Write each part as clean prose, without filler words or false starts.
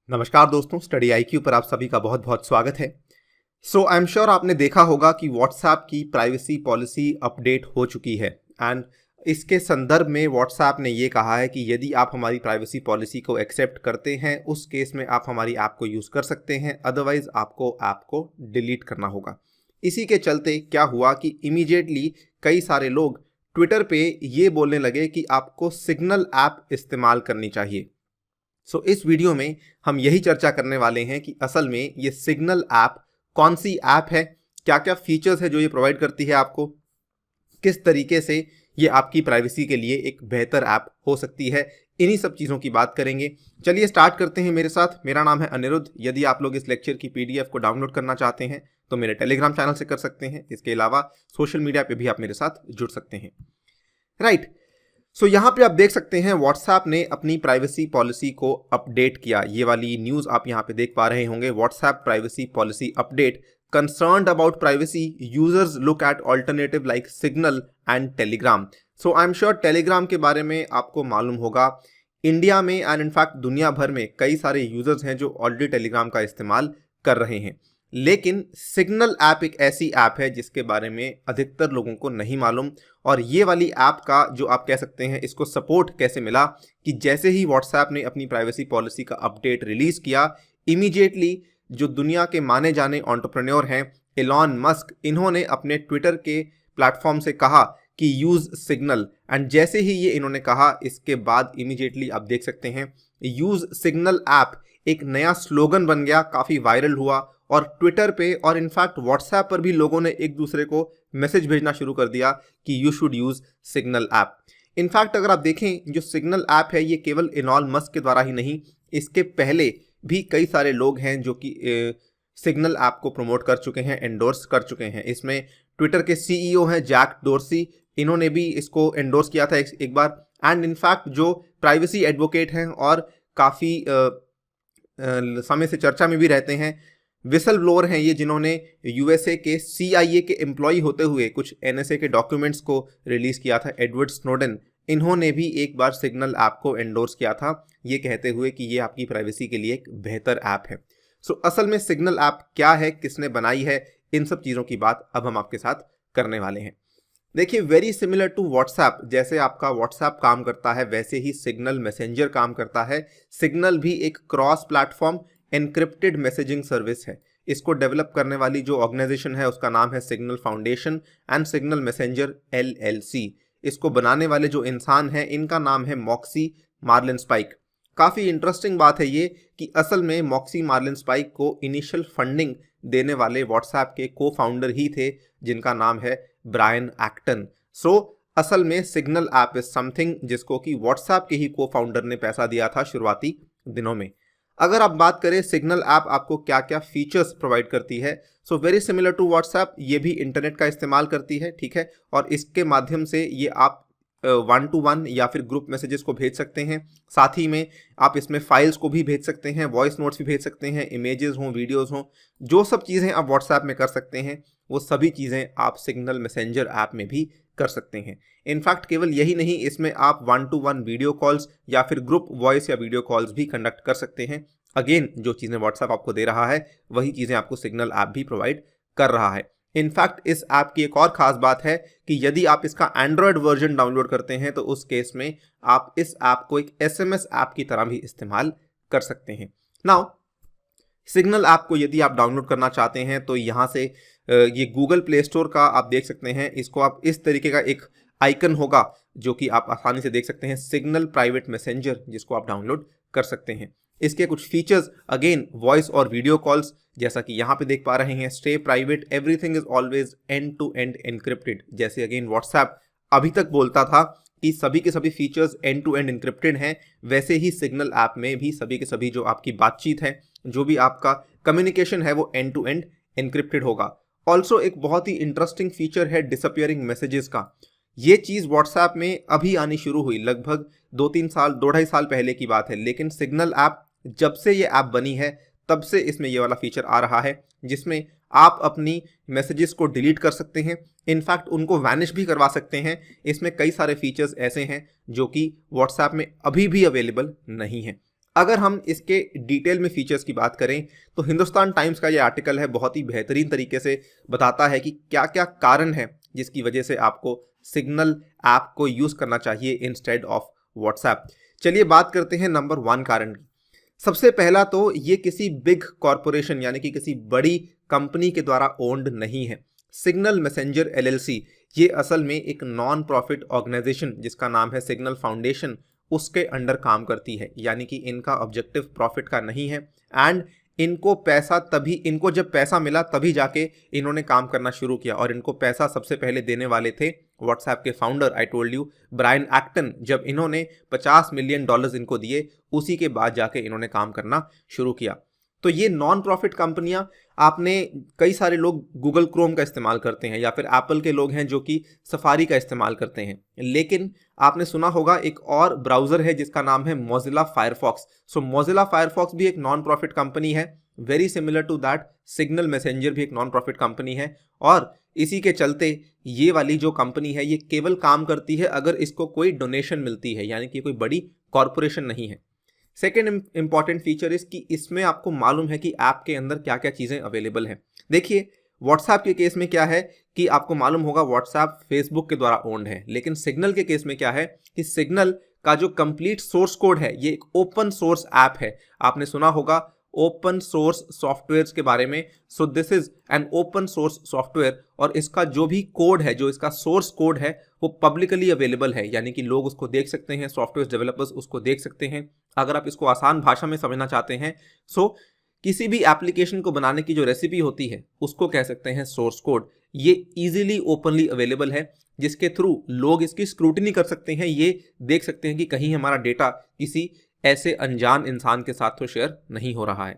नमस्कार दोस्तों, study IQ पर आप सभी का बहुत बहुत स्वागत है। आई एम श्योर आपने देखा होगा कि व्हाट्सएप की प्राइवेसी पॉलिसी अपडेट हो चुकी है एंड इसके संदर्भ में व्हाट्सएप ने ये कहा है कि यदि आप हमारी प्राइवेसी पॉलिसी को एक्सेप्ट करते हैं उस केस में आप हमारी ऐप को यूज़ कर सकते हैं, अदरवाइज आपको ऐप को डिलीट करना होगा। इसी के चलते क्या हुआ कि इमीडिएटली कई सारे लोग ट्विटर पे ये बोलने लगे कि आपको सिग्नल ऐप इस्तेमाल करनी चाहिए। इस वीडियो में हम यही चर्चा करने वाले हैं कि असल में ये सिग्नल ऐप कौन सी ऐप है, क्या क्या फीचर्स है जो ये प्रोवाइड करती है आपको, किस तरीके से ये आपकी प्राइवेसी के लिए एक बेहतर ऐप हो सकती है। इन्हीं सब चीज़ों की बात करेंगे। चलिए स्टार्ट करते हैं मेरे साथ। मेरा नाम है अनिरुद्ध। यदि आप लोग इस लेक्चर की पीडीएफ को डाउनलोड करना चाहते हैं तो मेरे टेलीग्राम चैनल से कर सकते हैं। इसके अलावा सोशल मीडिया पे भी आप मेरे साथ जुड़ सकते हैं। राइट। यहाँ पे आप देख सकते हैं व्हाट्सएप ने अपनी प्राइवेसी पॉलिसी को अपडेट किया। ये वाली न्यूज़ आप यहाँ पे देख पा रहे होंगे, WhatsApp privacy policy update. Concerned about privacy, users look at alternative like signal and Telegram. I am sure Telegram के बारे में आपको मालूम होगा। इंडिया में एंड इनफैक्ट दुनिया भर में कई सारे यूजर्स हैं जो ऑलरेडी टेलीग्राम का इस्तेमाल कर रहे हैं, लेकिन सिग्नल ऐप एक ऐसी ऐप है जिसके बारे में अधिकतर लोगों को नहीं मालूम। और ये वाली ऐप का जो आप कह सकते हैं इसको सपोर्ट कैसे मिला कि जैसे ही व्हाट्सएप ने अपनी प्राइवेसी पॉलिसी का अपडेट रिलीज किया, इमीडिएटली जो दुनिया के माने जाने एंटरप्रेन्योर हैं एलॉन मस्क, इन्होंने अपने ट्विटर के प्लेटफॉर्म से कहा कि यूज सिग्नल। एंड जैसे ही ये इन्होंने कहा इसके बाद इमीडिएटली आप देख सकते हैं यूज सिग्नल ऐप एक नया स्लोगन बन गया, काफ़ी वायरल हुआ और ट्विटर पे और इनफैक्ट व्हाट्सएप पर भी लोगों ने एक दूसरे को मैसेज भेजना शुरू कर दिया कि you should use signal app. In fact अगर आप देखें जो सिग्नल ऐप है ये केवल एलॉन मस्क के द्वारा ही नहीं, इसके पहले भी कई सारे लोग हैं जो कि सिग्नल ऐप को प्रमोट कर चुके हैं, एंडोर्स कर चुके हैं। इसमें ट्विटर के सीईओ हैं जैक डोर्सी, इन्होंने भी इसको एंडोर्स किया था एक बार। एंड इनफैक्ट जो प्राइवेसी एडवोकेट हैं और काफ़ी समय से चर्चा में भी रहते हैं, विसल ब्लोअर हैं ये, जिन्होंने यूएसए के सीआईए के एम्प्लॉय होते हुए कुछ एनएसए के डॉक्यूमेंट्स को रिलीज किया था, एडवर्ड स्नोडेन, इन्होंने भी एक बार सिग्नल ऐप को एंडोर्स किया था, ये कहते हुए कि ये आपकी प्राइवेसी के लिए एक बेहतर ऐप है। असल में सिग्नल ऐप क्या है, किसने बनाई है, इन सब चीज़ों की बात अब हम आपके साथ करने वाले हैं। देखिए, वेरी सिमिलर टू व्हाट्सएप, जैसे आपका व्हाट्सएप काम करता है वैसे ही सिग्नल मैसेंजर काम करता है। सिग्नल भी एक cross platform encrypted messaging service है। इसको डेवलप करने वाली जो ऑर्गेनाइजेशन है उसका नाम है signal foundation and signal messenger LLC. इसको बनाने वाले जो इंसान हैं इनका नाम है मॉक्सी मार्लिन स्पाइक। काफ़ी इंटरेस्टिंग बात है ये कि असल में मॉक्सी मार्लिन स्पाइक को इनिशियल फंडिंग देने वाले व्हाट्सएप के को फाउंडर ही थे जिनका नाम है ब्रायन एक्टन। असल में सिग्नल ऐप इज समथिंग जिसको कि व्हाट्सएप के ही को फाउंडर ने पैसा दिया था शुरुआती दिनों में। अगर आप बात करें सिग्नल ऐप आपको क्या क्या फीचर्स प्रोवाइड करती है, वेरी सिमिलर टू व्हाट्सएप, ये भी इंटरनेट का इस्तेमाल करती है, ठीक है। और इसके माध्यम से ये आप 1-to-1 या फिर ग्रुप मैसेजेस को भेज सकते हैं। साथ ही में आप इसमें फाइल्स को भी भेज सकते हैं, वॉइस नोट्स भी भेज सकते हैं, इमेजेस हों, वीडियोस हों, जो सब चीज़ें आप व्हाट्सएप में कर सकते हैं वो सभी चीज़ें आप सिग्नल मैसेंजर ऐप में भी कर सकते हैं। इनफैक्ट केवल यही नहीं, इसमें आप 1-to-1 वीडियो कॉल्स या फिर ग्रुप वॉइस या वीडियो कॉल्स भी कंडक्ट कर सकते हैं। अगेन, जो चीज़ें व्हाट्सएप आपको दे रहा है वही चीज़ें आपको सिग्नल ऐप भी प्रोवाइड कर रहा है। इनफैक्ट इस ऐप की एक और ख़ास बात है कि यदि आप इसका एंड्रॉयड वर्जन डाउनलोड करते हैं तो उस केस में आप इस ऐप को एक एसएमएस ऐप की तरह भी इस्तेमाल कर सकते हैं। नाउ सिग्नल ऐप को यदि आप डाउनलोड करना चाहते हैं तो यहाँ से ये गूगल प्ले स्टोर का आप देख सकते हैं, इसको आप इस तरीके का एक आइकन होगा जो कि आप आसानी से देख सकते हैं, सिग्नल प्राइवेट मैसेंजर, जिसको आप डाउनलोड कर सकते हैं। इसके कुछ फीचर्स, अगेन वॉइस और वीडियो कॉल्स, जैसा कि यहाँ पे देख पा रहे हैं, stay private, everything is always end to end encrypted. जैसे अगेन व्हाट्सएप अभी तक बोलता था कि सभी के सभी features end to end encrypted हैं, वैसे ही सिग्नल ऐप में भी सभी के सभी जो आपकी बातचीत है, जो भी आपका कम्युनिकेशन है वो एंड टू एंड एनक्रिप्टेड होगा। ऑल्सो एक बहुत ही इंटरेस्टिंग फीचर है डिसअपियरिंग मैसेजेस का। ये चीज़ व्हाट्सएप में अभी आनी शुरू हुई, लगभग 2-3 साल, 2-2.5 साल पहले की बात है, लेकिन सिग्नल ऐप जब से ये ऐप बनी है तब से इसमें ये वाला फीचर आ रहा है जिसमें आप अपनी मैसेजेस को डिलीट कर सकते हैं, इनफैक्ट उनको वैनिश भी करवा सकते हैं। इसमें कई सारे फीचर्स ऐसे हैं जो कि व्हाट्सएप में अभी भी अवेलेबल नहीं हैं। अगर हम इसके डिटेल में फीचर्स की बात करें तो हिंदुस्तान टाइम्स का ये आर्टिकल है बहुत ही बेहतरीन तरीके से बताता है कि क्या क्या कारण है जिसकी वजह से आपको सिग्नल ऐप को यूज़ करना चाहिए इंस्टेड ऑफ व्हाट्सएप। चलिए बात करते हैं नंबर 1 कारण की। सबसे पहला तो ये किसी बिग कॉरपोरेशन यानी कि किसी बड़ी कंपनी के द्वारा ओन्ड नहीं है। सिग्नल मैसेंजर एलएलसी ये असल में एक नॉन प्रॉफिट ऑर्गेनाइजेशन जिसका नाम है सिग्नल फाउंडेशन उसके अंडर काम करती है, यानी कि इनका ऑब्जेक्टिव प्रॉफिट का नहीं है। एंड इनको जब पैसा मिला तभी जाके इन्होंने काम करना शुरू किया, और इनको पैसा सबसे पहले देने वाले थे व्हाट्सएप के founder, I told you, Brian Acton. जब इन्होंने $50 मिलियन इनको दिए उसी के बाद जाके इन्होंने काम करना शुरू किया। तो ये नॉन प्रॉफिट कंपनियां, आपने कई सारे लोग गूगल क्रोम का इस्तेमाल करते हैं या फिर एप्पल के लोग हैं जो कि सफारी का इस्तेमाल करते हैं, लेकिन आपने सुना होगा एक और ब्राउज़र है जिसका नाम है Mozilla Firefox. So Mozilla Firefox भी एक नॉन प्रॉफिट कंपनी है, very similar to that Signal Messenger भी एक नॉन प्रॉफिट कंपनी है, और इसी के चलते ये वाली जो कंपनी है ये केवल काम करती है अगर इसको कोई डोनेशन मिलती है, यानी कि कोई बड़ी कॉरपोरेशन नहीं है। सेकेंड इंपॉर्टेंट फीचर इस कि इसमें आपको मालूम है कि ऐप के अंदर क्या क्या चीज़ें अवेलेबल हैं। देखिए व्हाट्सएप के केस में क्या है कि आपको मालूम होगा व्हाट्सएप फेसबुक के द्वारा ओन्ड है, लेकिन सिग्नल के केस में क्या है कि सिग्नल का जो कंप्लीट सोर्स कोड है ये एक ओपन सोर्स ऐप है। आपने सुना होगा ओपन सोर्स सॉफ्टवेयर के बारे में। So this is an open source software, और इसका जो भी कोड है, जो इसका सोर्स कोड है, वो पब्लिकली अवेलेबल है, यानी कि लोग उसको देख सकते हैं, सॉफ्टवेयर डेवलपर्स उसको देख सकते हैं। अगर आप इसको आसान भाषा में समझना चाहते हैं, सो किसी भी एप्लीकेशन को बनाने की जो रेसिपी होती है उसको कह सकते हैं सोर्स कोड। ये इजीली ओपनली अवेलेबल है, जिसके थ्रू लोग इसकी स्क्रूटिनी कर सकते हैं, ये देख सकते हैं कि कहीं हमारा डेटा किसी ऐसे अनजान इंसान के साथ तो शेयर नहीं हो रहा है।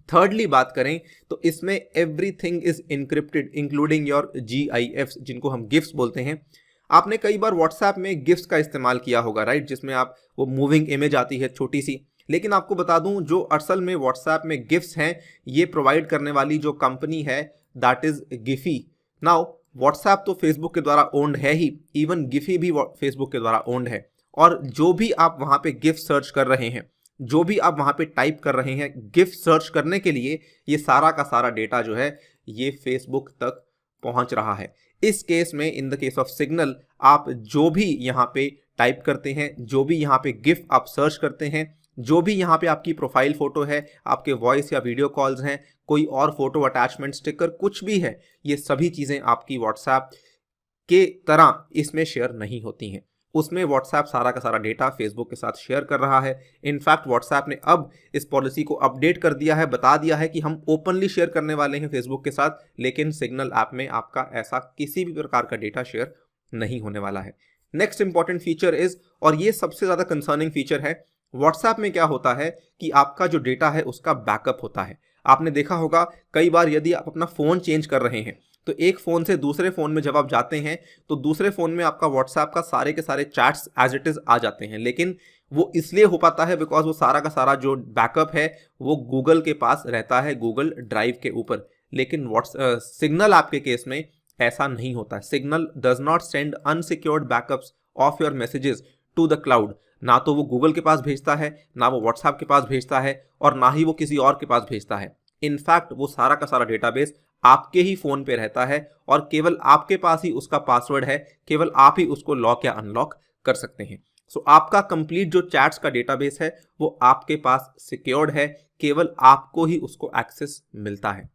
थर्डली बात करें तो इसमें everything is encrypted including your GIFs, जिनको हम गिफ्ट्स बोलते हैं। आपने कई बार व्हाट्सएप में गिफ्ट्स का इस्तेमाल किया होगा, राइट, जिसमें आप वो मूविंग इमेज आती है छोटी सी। लेकिन आपको बता दूं जो असल में व्हाट्सएप में गिफ्ट्स हैं ये प्रोवाइड करने वाली जो कंपनी है that is Giphy. Now WhatsApp तो फेसबुक के द्वारा ओन्ड है ही, इवन गिफी भी फेसबुक के द्वारा ओन्ड है, और जो भी आप वहां पे गिफ्ट सर्च कर रहे हैं, जो भी आप वहां पे टाइप कर रहे हैं गिफ्ट सर्च करने के लिए, ये सारा का सारा डेटा जो है ये फेसबुक तक पहुंच रहा है। इस केस में, in the case of signal, आप जो भी यहाँ पे टाइप करते हैं, जो भी यहाँ पे गिफ्ट आप सर्च करते हैं, जो भी यहाँ पे आपकी प्रोफाइल फोटो है, आपके वॉइस या वीडियो कॉल्स हैं, कोई और फोटो अटैचमेंट स्टिकर कुछ भी है, ये सभी चीज़ें आपकी व्हाट्सएप के तरह इसमें शेयर नहीं होती हैं। उसमें व्हाट्सएप सारा का सारा डेटा फेसबुक के साथ शेयर कर रहा है। इनफैक्ट व्हाट्सएप ने अब इस पॉलिसी को अपडेट कर दिया है, बता दिया है कि हम ओपनली शेयर करने वाले हैं फेसबुक के साथ, लेकिन सिग्नल ऐप में आपका ऐसा किसी भी प्रकार का डेटा शेयर नहीं होने वाला है। नेक्स्ट इंपॉर्टेंट फीचर इज, और ये सबसे ज़्यादा कंसर्निंग फीचर है, व्हाट्सएप में क्या होता है कि आपका जो डेटा है उसका बैकअप होता है। आपने देखा होगा कई बार यदि आप अपना फ़ोन चेंज कर रहे हैं तो एक फ़ोन से दूसरे फ़ोन में जब आप जाते हैं तो दूसरे फ़ोन में आपका व्हाट्सएप का सारे के सारे चैट्स एज इट इज़ आ जाते हैं, लेकिन वो इसलिए हो पाता है बिकॉज वो सारा का सारा जो बैकअप है वो गूगल के पास रहता है, गूगल ड्राइव के ऊपर। लेकिन सिग्नल ऐप के केस में ऐसा नहीं होता है। Signal does not send unsecured backups of your messages to the cloud. ना तो वो गूगल के पास भेजता है, ना वो व्हाट्सएप के पास भेजता है, और ना ही वो किसी और के पास भेजता है। इनफैक्ट वो सारा का सारा डेटाबेस आपके ही फोन पे रहता है, और केवल आपके पास ही उसका पासवर्ड है, केवल आप ही उसको लॉक या अनलॉक कर सकते हैं। सो आपका कंप्लीट जो चैट्स का डेटाबेस है वो आपके पास सिक्योर्ड है, केवल आपको ही उसको एक्सेस मिलता है।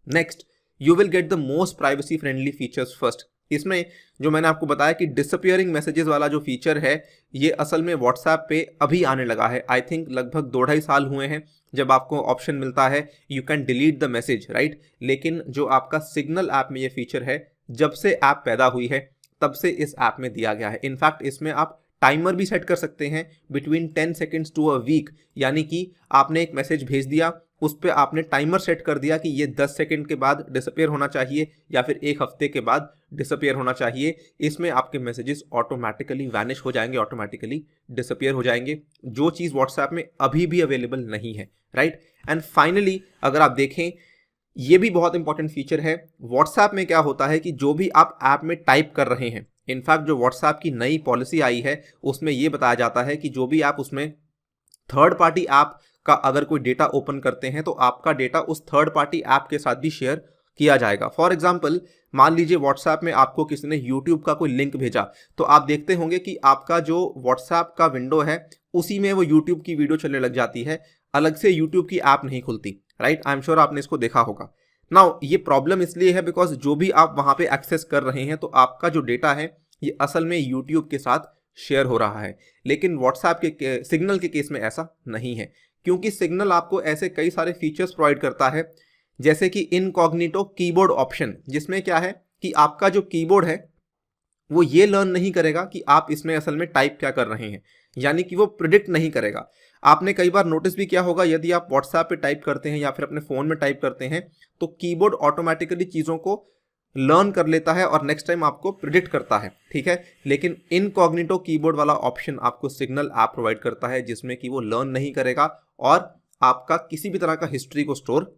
Next, you will get the most privacy friendly features first. इसमें जो मैंने आपको बताया कि डिसअपियरिंग मैसेजेस वाला जो फीचर है ये असल में व्हाट्सएप पे अभी आने लगा है। आई थिंक लगभग 2-2.5 साल हुए हैं जब आपको ऑप्शन मिलता है you can delete the message, right. लेकिन जो आपका सिग्नल ऐप में ये फीचर है जब से ऐप पैदा हुई है तब से इस ऐप में दिया गया है। इनफैक्ट इसमें आप टाइमर भी सेट कर सकते हैं between 10 seconds to a week, यानी कि आपने एक मैसेज भेज दिया, उस पर आपने टाइमर सेट कर दिया कि ये 10 सेकंड के बाद डिसअपियर होना चाहिए या फिर एक हफ्ते के बाद डिसअपियर होना चाहिए। इसमें आपके मैसेजेस ऑटोमेटिकली वैनिश हो जाएंगे, ऑटोमेटिकली डिसअपियर हो जाएंगे, जो चीज़ व्हाट्सएप में अभी भी अवेलेबल नहीं है, राइट। एंड फाइनली अगर आप देखें, ये भी बहुत इंपॉर्टेंट फीचर है। व्हाट्सएप में क्या होता है कि जो भी आप ऐप में टाइप कर रहे हैं, इनफैक्ट जो व्हाट्सएप की नई पॉलिसी आई है उसमें ये बताया जाता है कि जो भी आप उसमें थर्ड पार्टी ऐप का अगर कोई डेटा ओपन करते हैं तो आपका डेटा उस थर्ड पार्टी ऐप के साथ भी शेयर किया जाएगा। फॉर एग्जाम्पल, मान लीजिए व्हाट्सएप में आपको किसी ने यूट्यूब का कोई लिंक भेजा, तो आप देखते होंगे कि आपका जो व्हाट्सएप का विंडो है उसी में वो यूट्यूब की वीडियो चलने लग जाती है, अलग से यूट्यूब की ऐप नहीं खुलती, राइट। आई एम श्योर आपने इसको देखा होगा। नाउ ये प्रॉब्लम इसलिए है बिकॉज जो भी आप वहां पे एक्सेस कर रहे हैं तो आपका जो डेटा है ये असल में यूट्यूब के साथ शेयर हो रहा है। लेकिन व्हाट्सएप के सिग्नल के केस में ऐसा नहीं है, क्योंकि सिग्नल आपको ऐसे कई सारे फीचर्स प्रोवाइड करता है, जैसे कि इनकॉग्निटो कीबोर्ड ऑप्शन, जिसमें क्या है कि आपका जो कीबोर्ड है वो ये लर्न नहीं करेगा कि आप इसमें असल में टाइप क्या कर रहे हैं, यानी कि वो प्रिडिक्ट नहीं करेगा। आपने कई बार नोटिस भी किया होगा, यदि आप व्हाट्सएप पे टाइप करते हैं या फिर अपने फ़ोन में टाइप करते हैं तो कीबोर्ड ऑटोमेटिकली चीज़ों को लर्न कर लेता है और नेक्स्ट टाइम आपको प्रिडिक्ट करता है, ठीक है। लेकिन इनकॉग्निटो कीबोर्ड वाला ऑप्शन आपको सिग्नल ऐप प्रोवाइड करता है, जिसमें कि वो लर्न नहीं करेगा और आपका किसी भी तरह का हिस्ट्री को स्टोर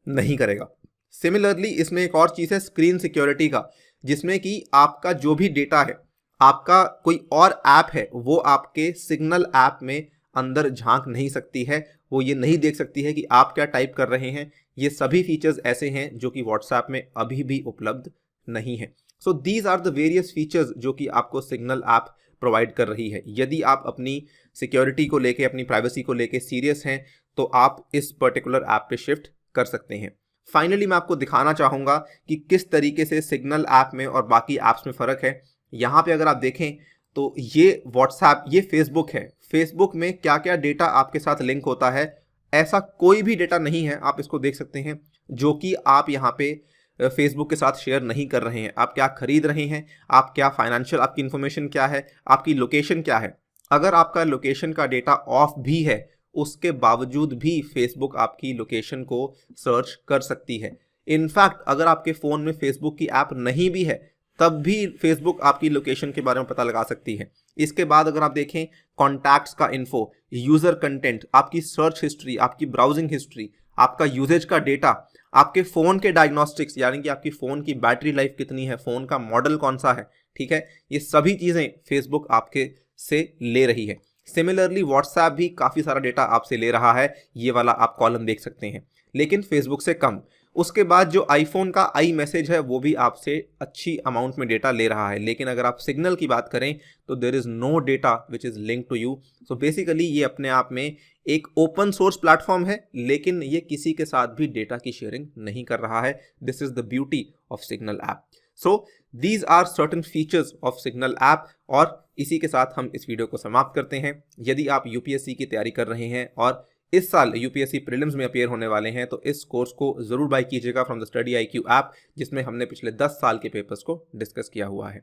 नहीं करेगा। सिमिलरली इसमें एक और चीज़ है स्क्रीन सिक्योरिटी का, जिसमें कि आपका जो भी डेटा है, आपका कोई और ऐप है वो आपके सिग्नल ऐप में अंदर झांक नहीं सकती है, वो ये नहीं देख सकती है कि आप क्या टाइप कर रहे हैं। ये सभी फीचर्स ऐसे हैं जो कि व्हाट्सएप में अभी भी उपलब्ध नहीं है। So these are the various features जो कि आपको सिग्नल ऐप प्रोवाइड कर रही है। यदि आप अपनी सिक्योरिटी को लेके, अपनी प्राइवेसी को लेके सीरियस हैं तो आप इस पर्टिकुलर ऐप पे शिफ्ट कर सकते हैं। फाइनली मैं आपको दिखाना चाहूँगा कि किस तरीके से सिग्नल ऐप में और बाकी ऐप्स में फ़र्क है। यहाँ पे अगर आप देखें तो ये व्हाट्सएप, ये फेसबुक है। फेसबुक में क्या क्या डेटा आपके साथ लिंक होता है, ऐसा कोई भी डेटा नहीं है, आप इसको देख सकते हैं, जो कि आप यहाँ पे फेसबुक के साथ शेयर नहीं कर रहे हैं। आप क्या खरीद रहे हैं, आप क्या फाइनेंशियल, आपकी इन्फॉर्मेशन क्या है, आपकी लोकेशन क्या है। अगर आपका लोकेशन का डेटा ऑफ भी है उसके बावजूद भी फेसबुक आपकी लोकेशन को सर्च कर सकती है। इनफैक्ट अगर आपके फ़ोन में फेसबुक की ऐप नहीं भी है तब भी फेसबुक आपकी लोकेशन के बारे में पता लगा सकती है। इसके बाद अगर आप देखें कॉन्टैक्ट्स का इन्फो, यूज़र कंटेंट, आपकी सर्च हिस्ट्री, आपकी ब्राउजिंग हिस्ट्री, आपका यूजेज का डेटा, आपके फ़ोन के डायग्नोस्टिक्स, यानी कि आपकी फ़ोन की बैटरी लाइफ कितनी है, फ़ोन का मॉडल कौन सा है, ठीक है, ये सभी चीज़ें फेसबुक आपके से ले रही है। सिमिलरली व्हाट्सएप भी काफ़ी सारा डेटा आपसे ले रहा है, ये वाला आप कॉलम देख सकते हैं, लेकिन फेसबुक से कम। उसके बाद जो आईफोन का आई मैसेज है वो भी आपसे अच्छी अमाउंट में डेटा ले रहा है। लेकिन अगर आप सिग्नल की बात करें तो there is no data which is link to you. So basically ये अपने आप में एक ओपन सोर्स प्लेटफॉर्म है, लेकिन ये किसी के साथ भी डेटा की शेयरिंग नहीं कर रहा है। This is the beauty of Signal app. So these are certain features of Signal app. और इसी के साथ हम इस वीडियो को समाप्त करते हैं। यदि आप यूपीएससी की तैयारी कर रहे हैं और इस साल यूपीएससी प्रीलिम्स में अपीयर होने वाले हैं तो इस कोर्स को ज़रूर बाय कीजिएगा from the study IQ app, जिसमें हमने पिछले 10 साल के पेपर्स को डिस्कस किया हुआ है।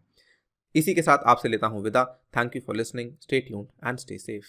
इसी के साथ आपसे लेता हूँ विदा। Thank you for listening, stay tuned and stay safe.